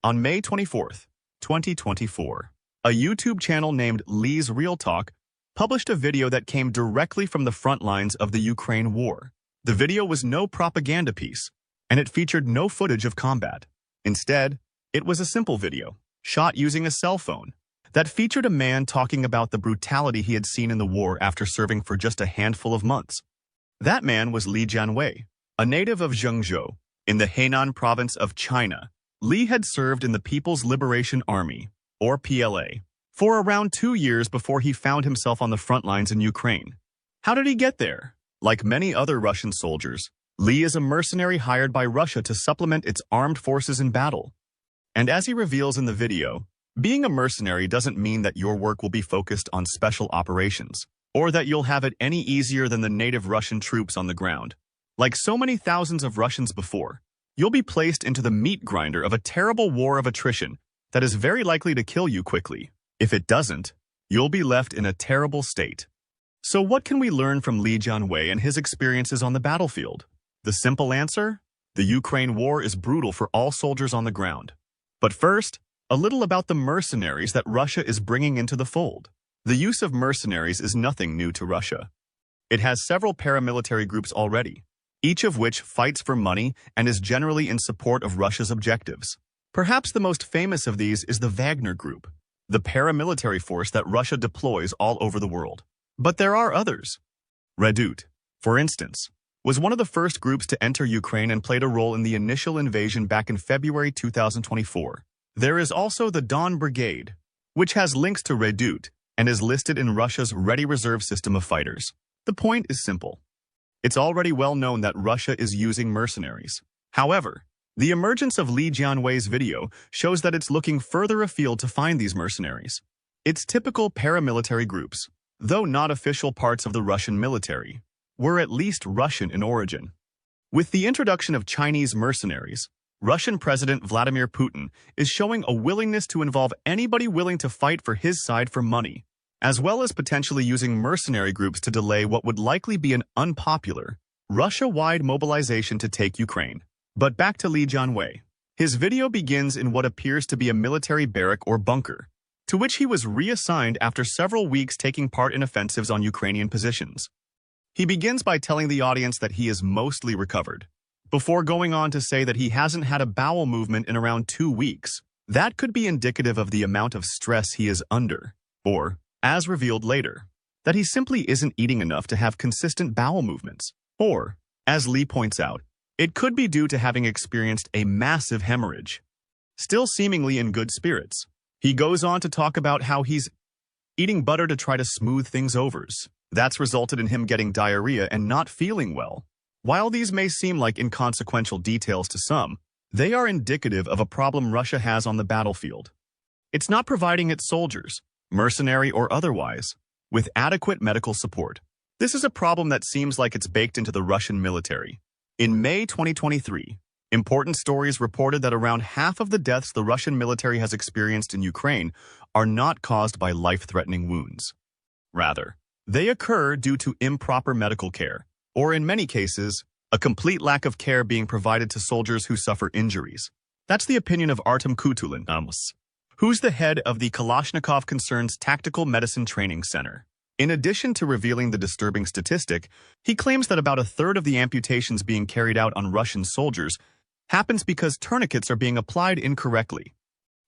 On May 24, 2024, a YouTube channel named Li's Real Talk published a video that came directly from the front lines of the Ukraine war. The video was no propaganda piece, and it featured no footage of combat. Instead, it was a simple video, shot using a cell phone, that featured a man talking about the brutality he had seen in the war after serving for just a handful of months. That man was Li Jianwei, a native of Zhengzhou, in the Henan province of China. Li had served in the People's Liberation Army, or PLA, for around 2 years before he found himself on the front lines in Ukraine. How did he get there? Like many other Russian soldiers, Li is a mercenary hired by Russia to supplement its armed forces in battle. And as he reveals in the video, being a mercenary doesn't mean that your work will be focused on special operations, or that you'll have it any easier than the native Russian troops on the ground. Like so many thousands of Russians before, you'll be placed into the meat grinder of a terrible war of attrition that is very likely to kill you quickly. If it doesn't, you'll be left in a terrible state. So what can we learn from Li Jianwei and his experiences on the battlefield? The simple answer? The Ukraine war is brutal for all soldiers on the ground. But first, a little about the mercenaries that Russia is bringing into the fold. The use of mercenaries is nothing new to Russia. It has several paramilitary groups already, each of which fights for money and is generally in support of Russia's objectives. Perhaps the most famous of these is the Wagner Group, the paramilitary force that Russia deploys all over the world. But there are others. Redoute, for instance, was one of the first groups to enter Ukraine and played a role in the initial invasion back in February 2024. There is also the Don Brigade, which has links to Redoute and is listed in Russia's Ready Reserve system of fighters. The point is simple. It's already well known that Russia is using mercenaries. However, the emergence of Li Jianwei's video shows that it's looking further afield to find these mercenaries. It's typical paramilitary groups, though not official parts of the Russian military, were at least Russian in origin. With the introduction of Chinese mercenaries, Russian President Vladimir Putin is showing a willingness to involve anybody willing to fight for his side for money, as well as potentially using mercenary groups to delay what would likely be an unpopular, Russia-wide mobilization to take Ukraine. But back to Li Jianwei. His video begins in what appears to be a military barrack or bunker, to which he was reassigned after several weeks taking part in offensives on Ukrainian positions. He begins by telling the audience that he is mostly recovered, before going on to say that he hasn't had a bowel movement in around 2 weeks. That could be indicative of the amount of stress he is under, or, as revealed later, that he simply isn't eating enough to have consistent bowel movements. Or, as Li points out, it could be due to having experienced a massive hemorrhage. Still seemingly in good spirits, he goes on to talk about how he's eating butter to try to smooth things over. That's resulted in him getting diarrhea and not feeling well. While these may seem like inconsequential details to some, they are indicative of a problem Russia has on the battlefield. It's not providing its soldiers, mercenary or otherwise, with adequate medical support. This is a problem that seems like it's baked into the Russian military. In May 2023, important stories reported that around half of the deaths the Russian military has experienced in Ukraine are not caused by life-threatening wounds. Rather, they occur due to improper medical care, or in many cases, a complete lack of care being provided to soldiers who suffer injuries. That's the opinion of Artem Kutulin, who's the head of the Kalashnikov Concern's Tactical Medicine Training Center. In addition to revealing the disturbing statistic, he claims that about a third of the amputations being carried out on Russian soldiers happens because tourniquets are being applied incorrectly.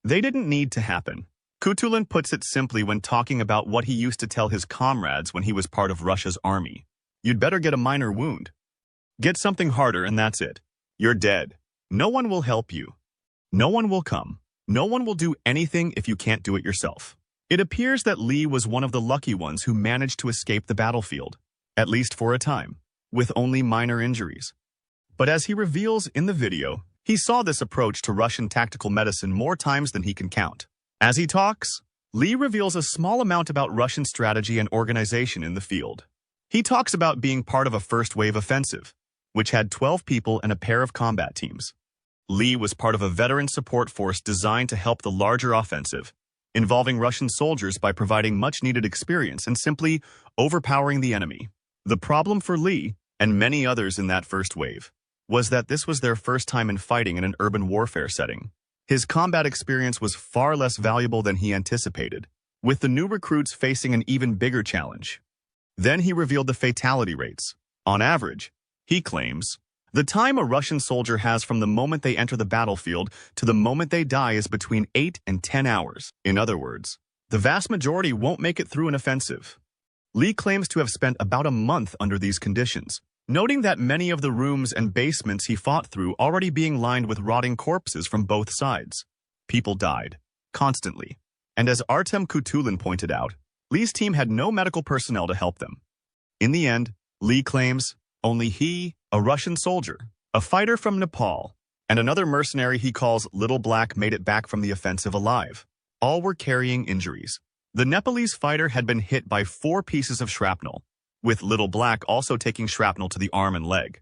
They didn't need to happen. Kutulin puts it simply when talking about what he used to tell his comrades when he was part of Russia's army. You'd better get a minor wound. Get something harder and that's it. You're dead. No one will help you. No one will come. No one will do anything if you can't do it yourself. It appears that Li was one of the lucky ones who managed to escape the battlefield, at least for a time, with only minor injuries. But as he reveals in the video, he saw this approach to Russian tactical medicine more times than he can count. As he talks, Li reveals a small amount about Russian strategy and organization in the field. He talks about being part of a first-wave offensive, which had 12 people and a pair of combat teams. Li was part of a veteran support force designed to help the larger offensive, involving Russian soldiers by providing much-needed experience and simply overpowering the enemy. The problem for Li, and many others in that first wave, was that this was their first time in fighting in an urban warfare setting. His combat experience was far less valuable than he anticipated, with the new recruits facing an even bigger challenge. Then he revealed the fatality rates. On average, he claims, the time a Russian soldier has from the moment they enter the battlefield to the moment they die is between 8 and 10 hours. In other words, the vast majority won't make it through an offensive. Li claims to have spent about a month under these conditions, noting that many of the rooms and basements he fought through already being lined with rotting corpses from both sides. People died, constantly. And as Artem Kutulin pointed out, Li's team had no medical personnel to help them. In the end, Li claims only he, a Russian soldier, a fighter from Nepal, and another mercenary he calls Little Black made it back from the offensive alive. All were carrying injuries. The Nepalese fighter had been hit by 4 pieces of shrapnel, with Little Black also taking shrapnel to the arm and leg.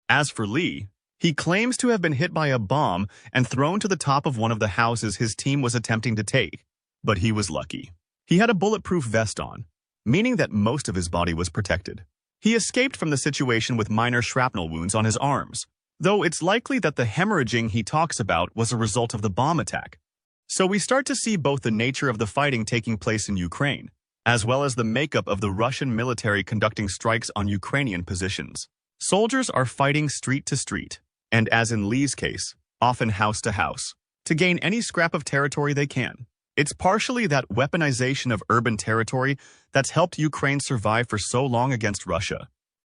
As for Li, he claims to have been hit by a bomb and thrown to the top of one of the houses his team was attempting to take, but he was lucky. He had a bulletproof vest on, meaning that most of his body was protected. He escaped from the situation with minor shrapnel wounds on his arms, though it's likely that the hemorrhaging he talks about was a result of the bomb attack. So we start to see both the nature of the fighting taking place in Ukraine, as well as the makeup of the Russian military conducting strikes on Ukrainian positions. Soldiers are fighting street to street, and as in Li's case, often house to house, to gain any scrap of territory they can. It's partially that weaponization of urban territory that's helped Ukraine survive for so long against Russia.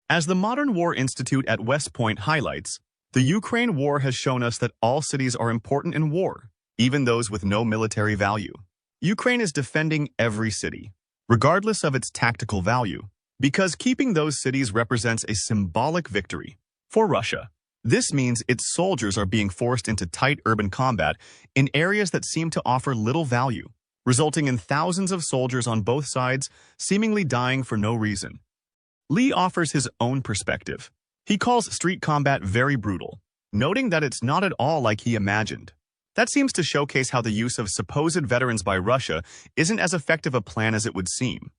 As the Modern War Institute at West Point highlights, the Ukraine war has shown us that all cities are important in war, even those with no military value. Ukraine is defending every city, regardless of its tactical value, because keeping those cities represents a symbolic victory. For Russia, this means its soldiers are being forced into tight urban combat in areas that seem to offer little value, resulting in thousands of soldiers on both sides seemingly dying for no reason. Li offers his own perspective. He calls street combat very brutal, noting that it's not at all like he imagined. That seems to showcase how the use of supposed veterans by Russia isn't as effective a plan as it would seem.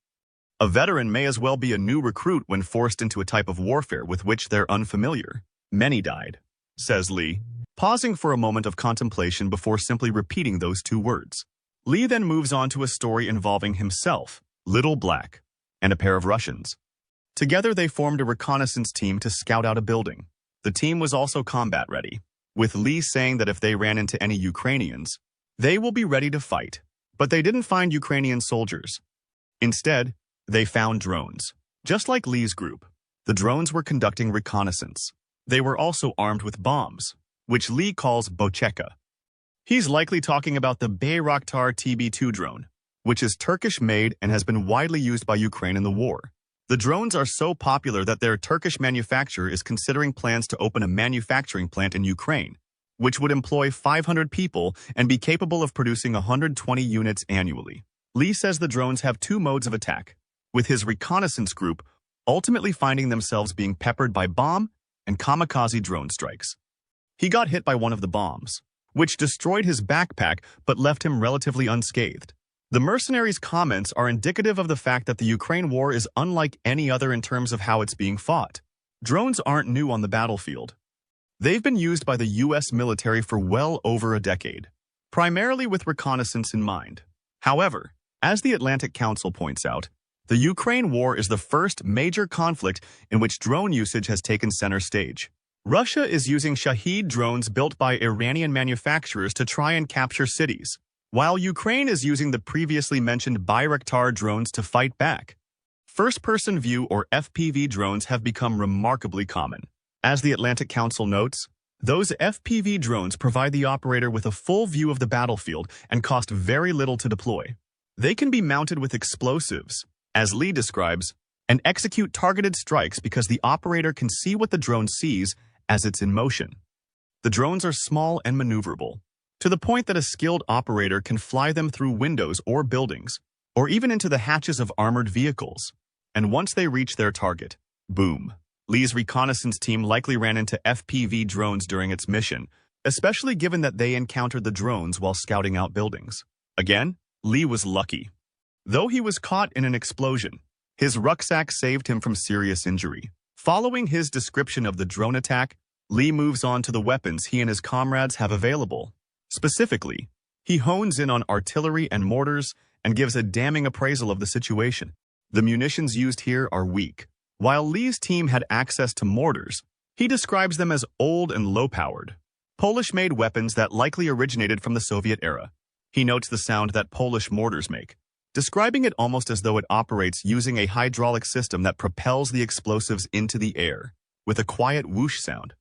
A veteran may as well be a new recruit when forced into a type of warfare with which they're unfamiliar. Many died, says Li, pausing for a moment of contemplation before simply repeating those 2 words. Li then moves on to a story involving himself, Little Black, and a pair of Russians. Together they formed a reconnaissance team to scout out a building. The team was also combat ready, with Li saying that if they ran into any Ukrainians, they will be ready to fight. But they didn't find Ukrainian soldiers. Instead, they found drones. Just like Li's group, the drones were conducting reconnaissance. They were also armed with bombs, which Li calls Bocheka. He's likely talking about the Bayraktar TB2 drone, which is Turkish-made and has been widely used by Ukraine in the war. The drones are so popular that their Turkish manufacturer is considering plans to open a manufacturing plant in Ukraine, which would employ 500 people and be capable of producing 120 units annually. Li says the drones have 2 modes of attack, with his reconnaissance group ultimately finding themselves being peppered by bomb and kamikaze drone strikes. He got hit by one of the bombs, which destroyed his backpack but left him relatively unscathed. The mercenaries' comments are indicative of the fact that the Ukraine war is unlike any other in terms of how it's being fought. Drones aren't new on the battlefield. They've been used by the US military for well over a decade, primarily with reconnaissance in mind. However, as the Atlantic Council points out, the Ukraine war is the first major conflict in which drone usage has taken center stage. Russia is using Shahed drones built by Iranian manufacturers to try and capture cities, while Ukraine is using the previously mentioned Bayraktar drones to fight back. First-person view or FPV drones have become remarkably common. As the Atlantic Council notes, those FPV drones provide the operator with a full view of the battlefield and cost very little to deploy. They can be mounted with explosives, as Li describes, and execute targeted strikes because the operator can see what the drone sees as it's in motion. The drones are small and maneuverable, to the point that a skilled operator can fly them through windows or buildings, or even into the hatches of armored vehicles. And once they reach their target, boom. Li's reconnaissance team likely ran into FPV drones during its mission, especially given that they encountered the drones while scouting out buildings. Again, Li was lucky. Though he was caught in an explosion, his rucksack saved him from serious injury. Following his description of the drone attack, Li moves on to the weapons he and his comrades have available. Specifically, he hones in on artillery and mortars and gives a damning appraisal of the situation. The munitions used here are weak. While Li's team had access to mortars, he describes them as old and low-powered, Polish-made weapons that likely originated from the Soviet era. He notes the sound that Polish mortars make, describing it almost as though it operates using a hydraulic system that propels the explosives into the air, with a quiet whoosh sound.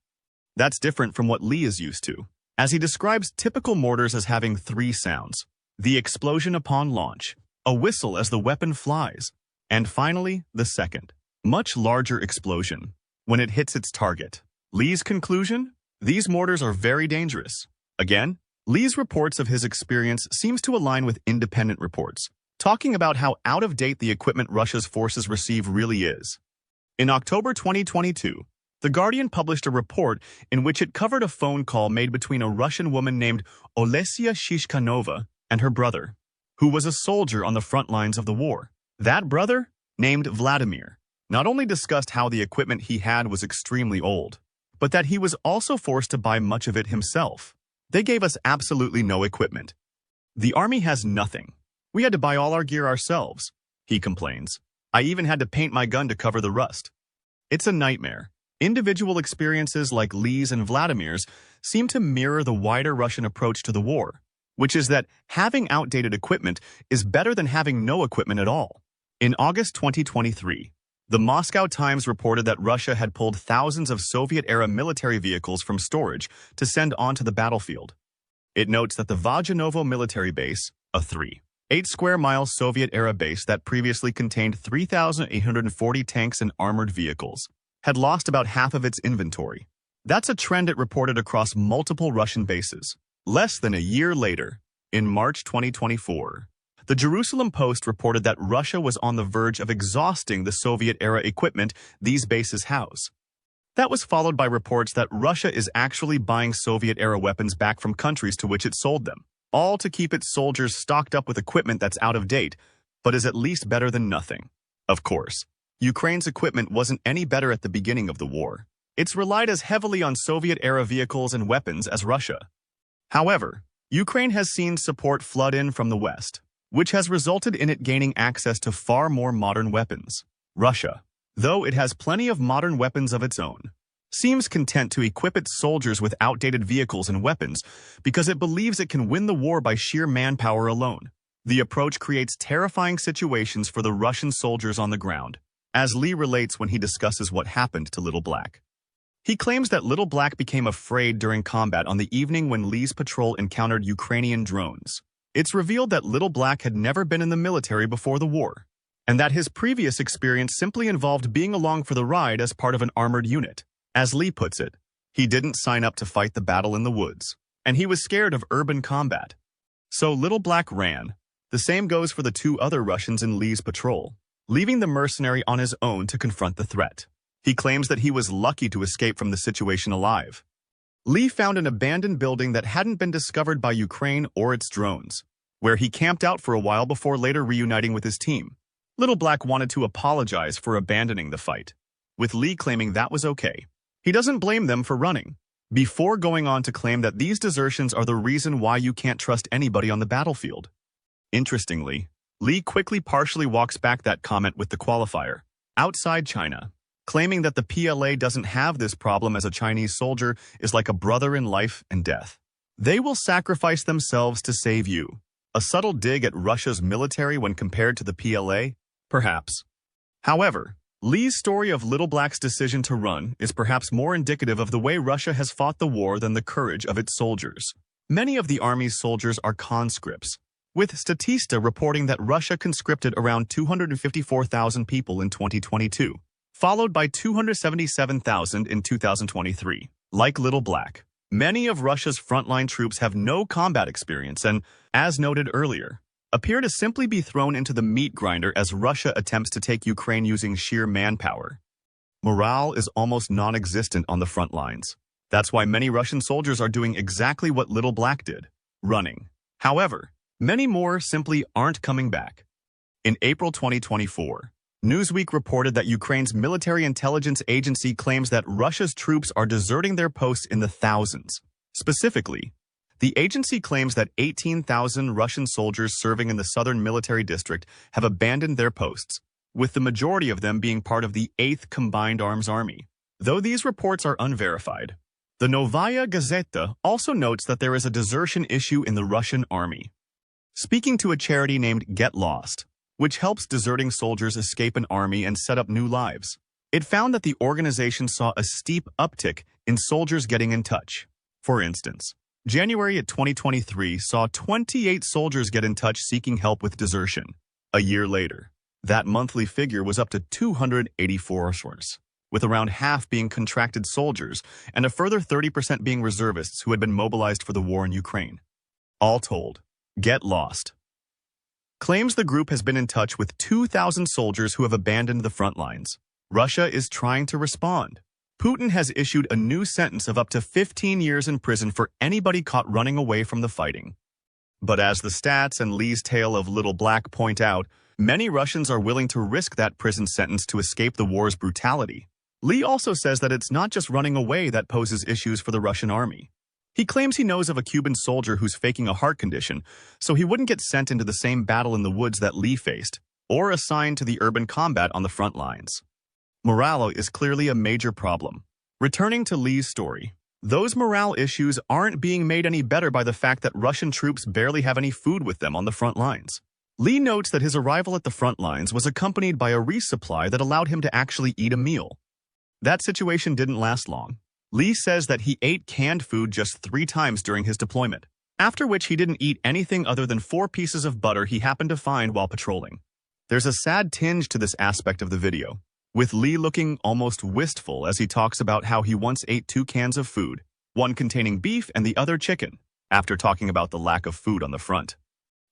That's different from what Li is used to, as he describes typical mortars as having 3 sounds: the explosion upon launch, a whistle as the weapon flies, and finally, the second, much larger explosion, when it hits its target. Li's conclusion? These mortars are very dangerous. Again, Li's reports of his experience seems to align with independent reports, talking about how out-of-date the equipment Russia's forces receive really is. In October 2022, The Guardian published a report in which it covered a phone call made between a Russian woman named Olesia Shishkanova and her brother, who was a soldier on the front lines of the war. That brother, named Vladimir, not only discussed how the equipment he had was extremely old, but that he was also forced to buy much of it himself. They gave us absolutely no equipment. The army has nothing. We had to buy all our gear ourselves, he complains. I even had to paint my gun to cover the rust. It's a nightmare. Individual experiences like Li's and Vladimir's seem to mirror the wider Russian approach to the war, which is that having outdated equipment is better than having no equipment at all. In August 2023, the Moscow Times reported that Russia had pulled thousands of Soviet-era military vehicles from storage to send onto the battlefield. It notes that the Vojinovo military base, a 3.8-square-mile Soviet-era base that previously contained 3,840 tanks and armored vehicles, had lost about half of its inventory. That's a trend it reported across multiple Russian bases. Less than a year later, in March 2024, the Jerusalem Post reported that Russia was on the verge of exhausting the Soviet-era equipment these bases house. That was followed by reports that Russia is actually buying Soviet-era weapons back from countries to which it sold them, all to keep its soldiers stocked up with equipment that's out of date, but is at least better than nothing. Of course, Ukraine's equipment wasn't any better at the beginning of the war. It's relied as heavily on Soviet-era vehicles and weapons as Russia. However, Ukraine has seen support flood in from the West, which has resulted in it gaining access to far more modern weapons. Russia, though it has plenty of modern weapons of its own, seems content to equip its soldiers with outdated vehicles and weapons because it believes it can win the war by sheer manpower alone. The approach creates terrifying situations for the Russian soldiers on the ground, as Li relates when he discusses what happened to Little Black. He claims that Little Black became afraid during combat on the evening when Li's patrol encountered Ukrainian drones. It's revealed that Little Black had never been in the military before the war, and that his previous experience simply involved being along for the ride as part of an armored unit. As Li puts it, he didn't sign up to fight the battle in the woods, and he was scared of urban combat. So Little Black ran. The same goes for the 2 other Russians in Li's patrol, leaving the mercenary on his own to confront the threat. He claims that he was lucky to escape from the situation alive. Li found an abandoned building that hadn't been discovered by Ukraine or its drones, where he camped out for a while before later reuniting with his team. Little Black wanted to apologize for abandoning the fight, with Li claiming that was okay. He doesn't blame them for running, before going on to claim that these desertions are the reason why you can't trust anybody on the battlefield. Interestingly, Li quickly partially walks back that comment with the qualifier, outside China, claiming that the PLA doesn't have this problem as a Chinese soldier is like a brother in life and death. They will sacrifice themselves to save you. A subtle dig at Russia's military when compared to the PLA? Perhaps. However, Li's story of Little Black's decision to run is perhaps more indicative of the way Russia has fought the war than the courage of its soldiers. Many of the army's soldiers are conscripts, with Statista reporting that Russia conscripted around 254,000 people in 2022, followed by 277,000 in 2023. Like Little Black, many of Russia's frontline troops have no combat experience and, as noted earlier, appear to simply be thrown into the meat grinder as Russia attempts to take Ukraine using sheer manpower. Morale is almost non-existent on the front lines. That's why many Russian soldiers are doing exactly what Little Black did, running. However, many more simply aren't coming back. In April 2024, Newsweek reported that Ukraine's military intelligence agency claims that Russia's troops are deserting their posts in the thousands. Specifically, The agency claims that 18,000 Russian soldiers serving in the southern military district have abandoned their posts, with the majority of them being part of the 8th Combined Arms Army. Though these reports are unverified, the Novaya Gazeta also notes that there is a desertion issue in the Russian army. Speaking to a charity named Get Lost, which helps deserting soldiers escape an army and set up new lives, it found that the organization saw a steep uptick in soldiers getting in touch. For instance, January 2023 saw 28 soldiers get in touch seeking help with desertion. A year later, that monthly figure was up to 284 soldiers, with around half being contracted soldiers and a further 30% being reservists who had been mobilized for the war in Ukraine. All told, Get Lost claims the group has been in touch with 2,000 soldiers who have abandoned the front lines. Russia is trying to respond. Putin has issued a new sentence of up to 15 years in prison for anybody caught running away from the fighting. But as the stats and Li's tale of Little Black point out, many Russians are willing to risk that prison sentence to escape the war's brutality. Li also says that it's not just running away that poses issues for the Russian army. He claims he knows of a Cuban soldier who's faking a heart condition, so he wouldn't get sent into the same battle in the woods that Li faced, or assigned to the urban combat on the front lines. Morale is clearly a major problem. Returning to Li's story, those morale issues aren't being made any better by the fact that Russian troops barely have any food with them on the front lines. Li notes that his arrival at the front lines was accompanied by a resupply that allowed him to actually eat a meal. That situation didn't last long. Li says that he ate canned food just 3 times during his deployment, after which he didn't eat anything other than 4 pieces of butter he happened to find while patrolling. There's a sad tinge to this aspect of the video, with Li looking almost wistful as he talks about how he once ate 2 cans of food, one containing beef and the other chicken, after talking about the lack of food on the front.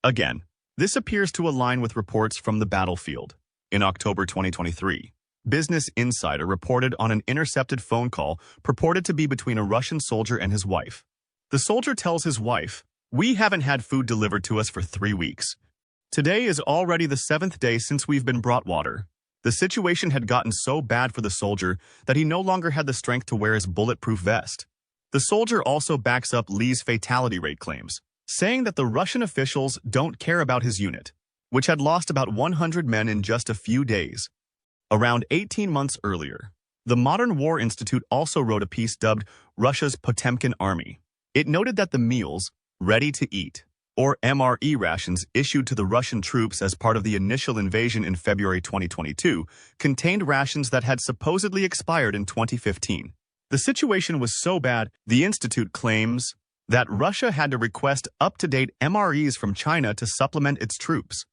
Again, this appears to align with reports from the battlefield. In October 2023, Business Insider reported on an intercepted phone call purported to be between a Russian soldier and his wife. The soldier tells his wife, "We haven't had food delivered to us for 3 weeks. Today is already the 7th day since we've been brought water." The situation had gotten so bad for the soldier that he no longer had the strength to wear his bulletproof vest. The soldier also backs up Li's fatality rate claims, saying that the Russian officials don't care about his unit, which had lost about 100 men in just a few days. Around 18 months earlier, the Modern War Institute also wrote a piece dubbed Russia's Potemkin Army. It noted that the meals, ready to eat, or MRE rations issued to the Russian troops as part of the initial invasion in February 2022, contained rations that had supposedly expired in 2015. The situation was so bad, the Institute claims that Russia had to request up-to-date MREs from China to supplement its troops.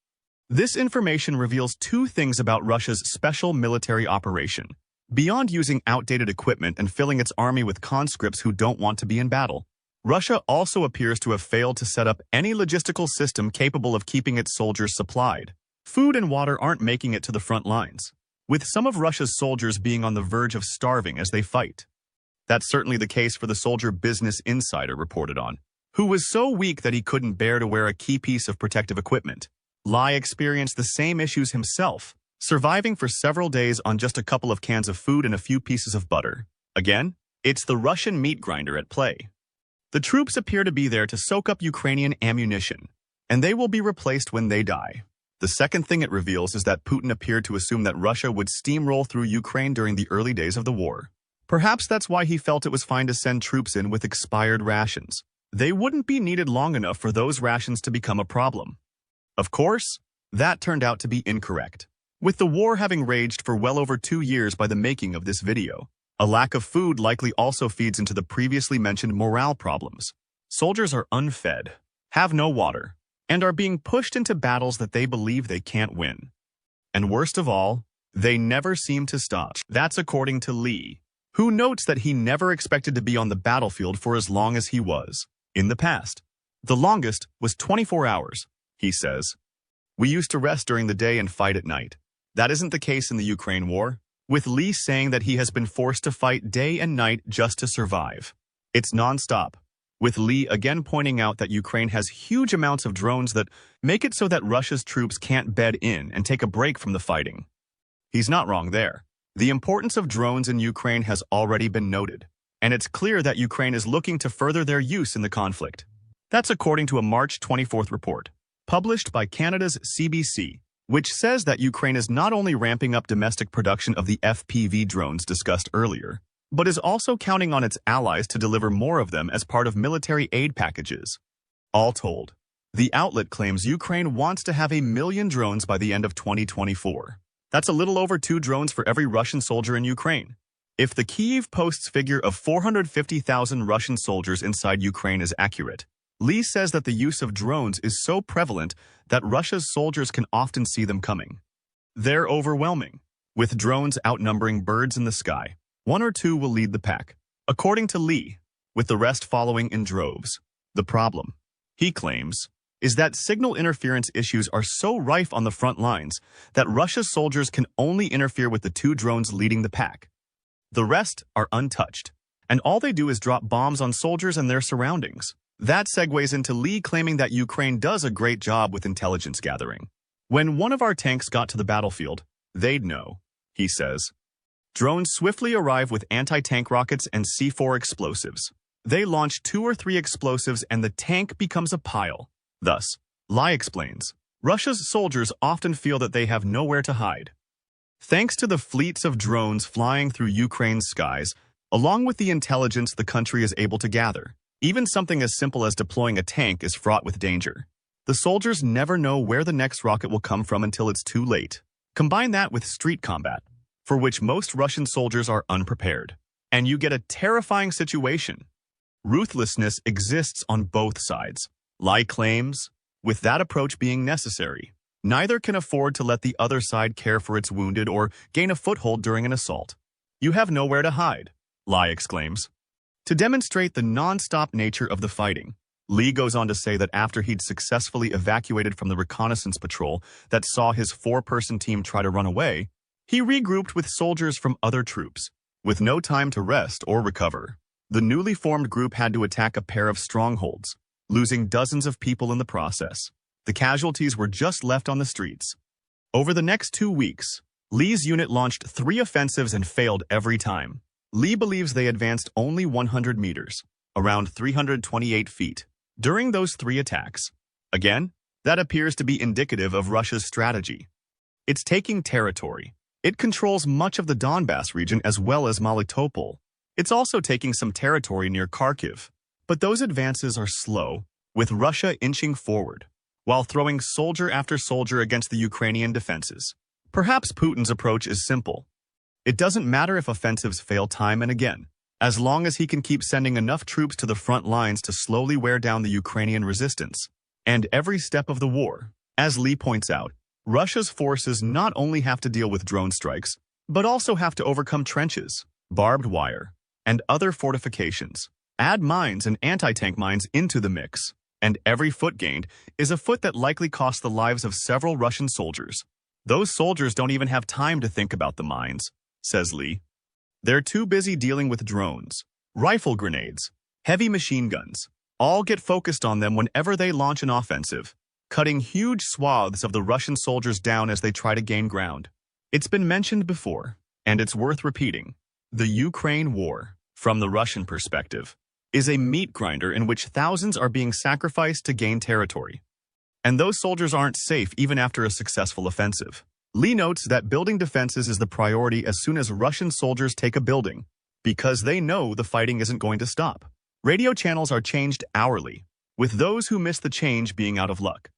This information reveals 2 things about Russia's special military operation. Beyond using outdated equipment and filling its army with conscripts who don't want to be in battle, Russia also appears to have failed to set up any logistical system capable of keeping its soldiers supplied. Food and water aren't making it to the front lines, with some of Russia's soldiers being on the verge of starving as they fight. That's certainly the case for the soldier Business Insider reported on, who was so weak that he couldn't bear to wear a key piece of protective equipment. Li experienced the same issues himself, surviving for several days on just a couple of cans of food and a few pieces of butter. Again, it's the Russian meat grinder at play. The troops appear to be there to soak up Ukrainian ammunition, and they will be replaced when they die. The second thing it reveals is that Putin appeared to assume that Russia would steamroll through Ukraine during the early days of the war. Perhaps that's why he felt it was fine to send troops in with expired rations. They wouldn't be needed long enough for those rations to become a problem. Of course, that turned out to be incorrect. With the war having raged for well over 2 years by the making of this video, a lack of food likely also feeds into the previously mentioned morale problems. Soldiers are unfed, have no water, and are being pushed into battles that they believe they can't win. And worst of all, they never seem to stop. That's according to Li, who notes that he never expected to be on the battlefield for as long as he was. In the past, the longest was 24 hours. He says, "We used to rest during the day and fight at night. That isn't the case in the Ukraine war," with Li saying that he has been forced to fight day and night just to survive. It's non-stop, with Li again pointing out that Ukraine has huge amounts of drones that make it so that Russia's troops can't bed in and take a break from the fighting. He's not wrong there. The importance of drones in Ukraine has already been noted, and it's clear that Ukraine is looking to further their use in the conflict. That's according to a March 24th report, published by Canada's CBC, which says that Ukraine is not only ramping up domestic production of the FPV drones discussed earlier, but is also counting on its allies to deliver more of them as part of military aid packages. All told, the outlet claims Ukraine wants to have 1 million drones by the end of 2024. That's a little over 2 drones for every Russian soldier in Ukraine. If the Kyiv Post's figure of 450,000 Russian soldiers inside Ukraine is accurate, Li says that the use of drones is so prevalent that Russia's soldiers can often see them coming. They're overwhelming. With drones outnumbering birds in the sky, 1 or 2 will lead the pack, according to Li, with the rest following in droves. The problem, he claims, is that signal interference issues are so rife on the front lines that Russia's soldiers can only interfere with the 2 drones leading the pack. The rest are untouched, and all they do is drop bombs on soldiers and their surroundings. That segues into Li claiming that Ukraine does a great job with intelligence gathering. When one of our tanks got to the battlefield, they'd know, he says. Drones swiftly arrive with anti-tank rockets and C4 explosives. They launch 2 or 3 explosives and the tank becomes a pile. Thus, Li explains, Russia's soldiers often feel that they have nowhere to hide. Thanks to the fleets of drones flying through Ukraine's skies, along with the intelligence the country is able to gather, even something as simple as deploying a tank is fraught with danger. The soldiers never know where the next rocket will come from until it's too late. Combine that with street combat, for which most Russian soldiers are unprepared, and you get a terrifying situation. Ruthlessness exists on both sides, Li claims, with that approach being necessary. Neither can afford to let the other side care for its wounded or gain a foothold during an assault. You have nowhere to hide, Li exclaims. To demonstrate the non-stop nature of the fighting, Li goes on to say that after he'd successfully evacuated from the reconnaissance patrol that saw his 4-person team try to run away, he regrouped with soldiers from other troops, with no time to rest or recover. The newly formed group had to attack a pair of strongholds, losing dozens of people in the process. The casualties were just left on the streets. Over the next 2 weeks, Li's unit launched 3 offensives and failed every time. Li believes they advanced only 100 meters, around 328 feet, during those 3 attacks. Again, that appears to be indicative of Russia's strategy. It's taking territory. It controls much of the Donbass region as well as Melitopol. It's also taking some territory near Kharkiv. But those advances are slow, with Russia inching forward, while throwing soldier after soldier against the Ukrainian defenses. Perhaps Putin's approach is simple. It doesn't matter if offensives fail time and again, as long as he can keep sending enough troops to the front lines to slowly wear down the Ukrainian resistance. And every step of the war, as Li points out, Russia's forces not only have to deal with drone strikes, but also have to overcome trenches, barbed wire, and other fortifications. Add mines and anti-tank mines into the mix, and every foot gained is a foot that likely costs the lives of several Russian soldiers. Those soldiers don't even have time to think about the mines, says Li. They're too busy dealing with drones, rifle grenades, heavy machine guns. All get focused on them whenever they launch an offensive, cutting huge swaths of the Russian soldiers down as they try to gain ground. It's been mentioned before, and it's worth repeating. The Ukraine war, from the Russian perspective, is a meat grinder in which thousands are being sacrificed to gain territory. And those soldiers aren't safe even after a successful offensive. Li notes that building defenses is the priority as soon as Russian soldiers take a building, because they know the fighting isn't going to stop. Radio channels are changed hourly, with those who miss the change being out of luck.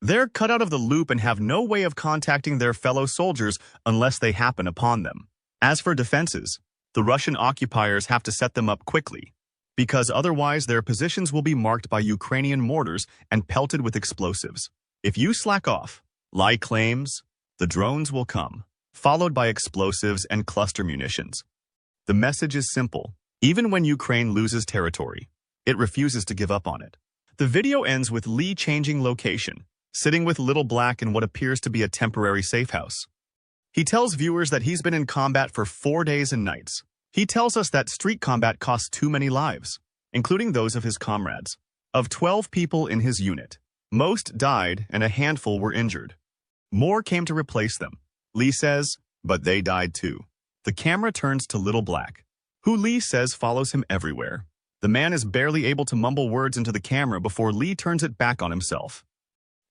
They're cut out of the loop and have no way of contacting their fellow soldiers unless they happen upon them. As for defenses, the Russian occupiers have to set them up quickly, because otherwise their positions will be marked by Ukrainian mortars and pelted with explosives. If you slack off, Li claims, the drones will come, followed by explosives and cluster munitions. The message is simple. Even when Ukraine loses territory, it refuses to give up on it. The video ends with Li changing location, sitting with Little Black in what appears to be a temporary safe house. He tells viewers that he's been in combat for 4 days and nights. He tells us that street combat costs too many lives, including those of his comrades. Of 12 people in his unit, most died and a handful were injured. More came to replace them, Li says, but they died too. The camera turns to Little Black, who Li says follows him everywhere. The man is barely able to mumble words into the camera before Li turns it back on himself.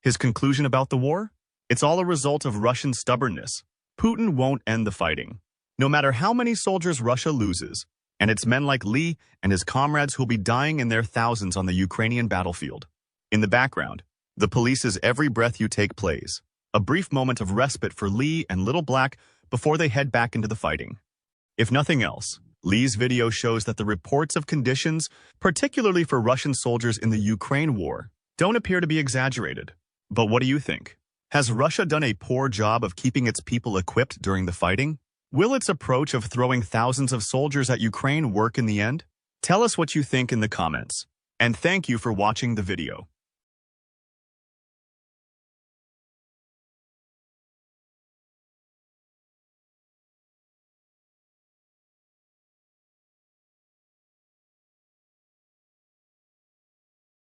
His conclusion about the war? It's all a result of Russian stubbornness. Putin won't end the fighting, no matter how many soldiers Russia loses, and it's men like Li and his comrades who'll be dying in their thousands on the Ukrainian battlefield. In the background, the police's Every Breath You Take plays, a brief moment of respite for Li and Little Black before they head back into the fighting. If nothing else, Li's video shows that the reports of conditions, particularly for Russian soldiers in the Ukraine war, don't appear to be exaggerated. But what do you think? Has Russia done a poor job of keeping its people equipped during the fighting? Will its approach of throwing thousands of soldiers at Ukraine work in the end? Tell us what you think in the comments. And thank you for watching the video.